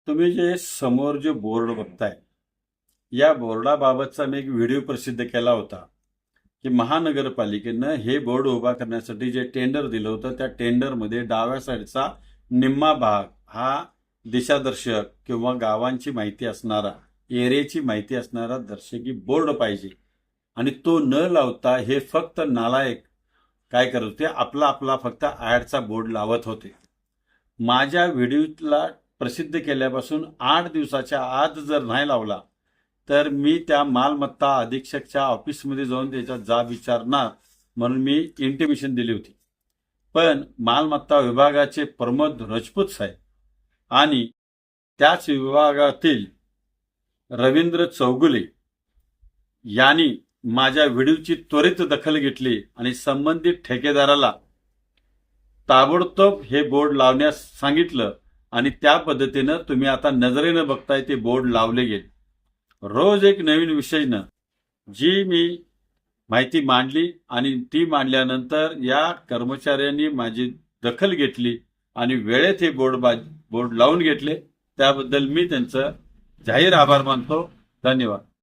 तुम्ही जे समोर जे बोर्ड बघताय, या बोर्डाबाबतचा मी एक व्हिडिओ प्रसिद्ध केला होता की महानगरपालिकेनं हे बोर्ड उभा करण्यासाठी जे टेंडर दिलं होतं त्या टेंडरमध्ये डाव्या साईडचा निम्मा भाग हा दिशादर्शक किंवा गावांची माहिती असणारा, एरियाची माहिती असणारा दर्शकी बोर्ड पाहिजे. आणि तो न लावता हे फक्त नालायक काय करत होते, आपला फक्त ॲडचा बोर्ड लावत होते. माझ्या व्हिडिओला प्रसिद्ध केल्यापासून 8 दिवसाच्या आत जर नाही लावला तर मी त्या मालमत्ता अधीक्षकच्या ऑफिसमध्ये जाऊन त्याचा जाब विचारणार म्हणून मी इंटिमेशन दिली होती. पण मालमत्ता विभागाचे प्रमोद राजपूत साहेब आणि त्याच विभागातील रवींद्र चौगुले यांनी माझ्या व्हिडिओची त्वरित दखल घेतली आणि संबंधित ठेकेदाराला ताबडतोब हे बोर्ड लावण्यास सांगितलं आणि त्या पद्धतीनं तुम्ही आता नजरेनं बघताय ते बोर्ड लावले गेले. रोज एक नवीन विषयनं जी मी माहिती मांडली आणि ती मांडल्यानंतर या कर्मचाऱ्यांनी माझी दखल घेतली आणि वेळेत हे बोर्ड लावून घेतले. त्याबद्दल मी त्यांचं जाहीर आभार मानतो. धन्यवाद.